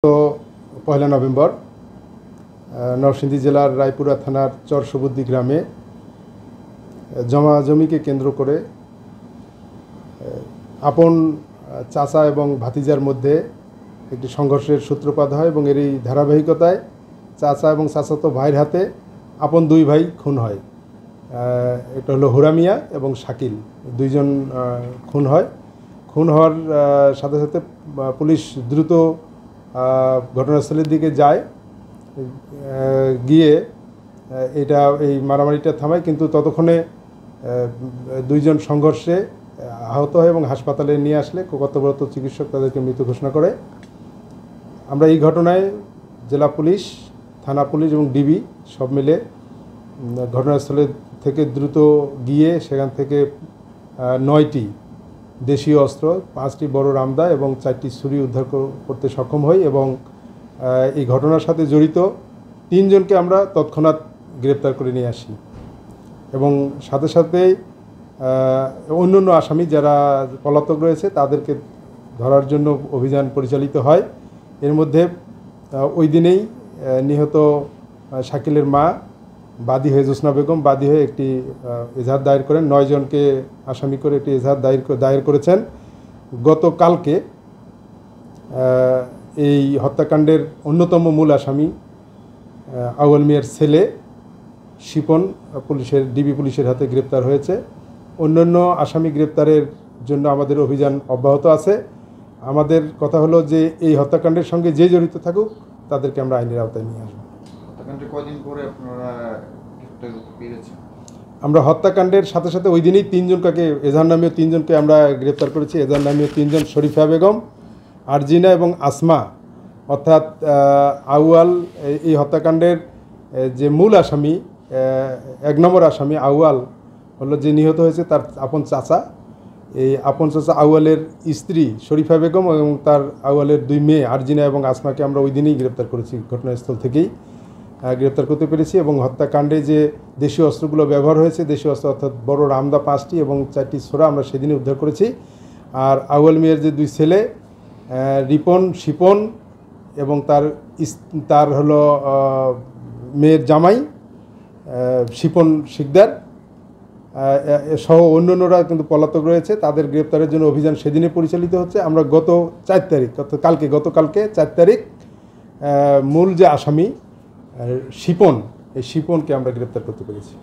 তো 1 নভেম্বর নরসিংদী জেলার রায়পুরা থানার চরসবুদ্দি গ্রামে জমিকে কেন্দ্র করে আপন চাচা এবং ভাতিজার মধ্যে একটি সংঘর্ষের সূত্রপাত হয় এবং এরই ধারাবাহিকতায় চাচা এবং চাচাতো ভাইয়ের হাতে আপন দুই ভাই খুন হয়। এটা হলো হুরা মিয়া এবং শাকিল, দুইজন খুন হয়। খুন হওয়ার সাথে সাথে পুলিশ দ্রুত ঘটনাস্থলের দিকে যায়, গিয়ে এই মারামারিটা থামায়, কিন্তু ততক্ষণে দুইজন সংঘর্ষে আহত হয় এবং হাসপাতালে নিয়ে আসলে কর্তব্যরত চিকিৎসক তাদেরকে মৃত ঘোষণা করে। আমরা এই ঘটনায় জেলা পুলিশ, থানা পুলিশ এবং ডিবি সব মিলে ঘটনাস্থলে থেকে দ্রুত গিয়ে সেখান থেকে 9টি দেশীয় অস্ত্র, 5টি বড় রামদা এবং 4টি ছুরি উদ্ধার করতে সক্ষম হই এবং এই ঘটনার সাথে জড়িত 3 জনকে আমরা তৎক্ষণাৎ গ্রেপ্তার করে নিয়ে আসি এবং সাথে সাথে অন্যান্য আসামি যারা পলাতক রয়েছে তাদেরকে ধরার জন্য অভিযান পরিচালিত হয়। এর মধ্যে ওই দিনেই নিহত শাকিলের মা বাদী হয়ে জোসনা বেগম বাদী হয়ে একটি এজাহার দায়ের করেন। 9 জনকে আসামি করে একটি এজাহার দায়ের করেছেন। গতকালকে এই হত্যাকাণ্ডের অন্যতম মূল আসামি আউয়াল মিয়ার ছেলে শিপন ডিবি পুলিশের হাতে গ্রেপ্তার হয়েছে। অন্যান্য আসামি গ্রেপ্তারের জন্য আমাদের অভিযান অব্যাহত আছে। আমাদের কথা হলো যে এই হত্যাকাণ্ডের সঙ্গে যে জড়িত থাকুক তাদেরকে আমরা আইনের আওতায় নিয়ে আসবো। আমরা হত্যাকাণ্ডের সাথে সাথে ওই দিনেই 3 জনকে এজাহার নামীয় 3 জনকে আমরা গ্রেপ্তার করেছি। এজাহার নামীয় 3 জন শরীফা বেগম, আরজিনা এবং আসমা, অর্থাৎ আউয়াল এই হত্যাকাণ্ডের যে মূল আসামি 1 নম্বর আসামি আউয়াল হলো যে নিহত হয়েছে তার আপন চাচা। এই আপন চাচা আউয়ালের স্ত্রী শরীফা বেগম এবং তার আউয়ালের 2 মেয়ে আরজিনা এবং আসমাকে আমরা ওই দিনেই গ্রেপ্তার করেছি, ঘটনাস্থল থেকেই গ্রেপ্তার করতে পেরেছি। এবং হত্যাকাণ্ডে যে দেশীয় অস্ত্রগুলো ব্যবহার হয়েছে, দেশীয় অস্ত্র অর্থাৎ বড় রামদা 5টি এবং 4টি ছোরা আমরা সেদিনই উদ্ধার করেছি। আর আউয়াল মিয়ার যে 2 ছেলে রিপন, শিপন এবং তার হলো মেয়ের জামাই শিপন শিকদার সহ অন্যান্যরা কিন্তু পলাতক রয়েছে। তাদের গ্রেপ্তারের জন্য অভিযান সেদিনে পরিচালিত হচ্ছে। আমরা গত 4 তারিখ গতকালকে 4 তারিখ মূল যে আসামি শিপন, এই শিপনকে আমরা গ্রেপ্তার করতে পেরেছি।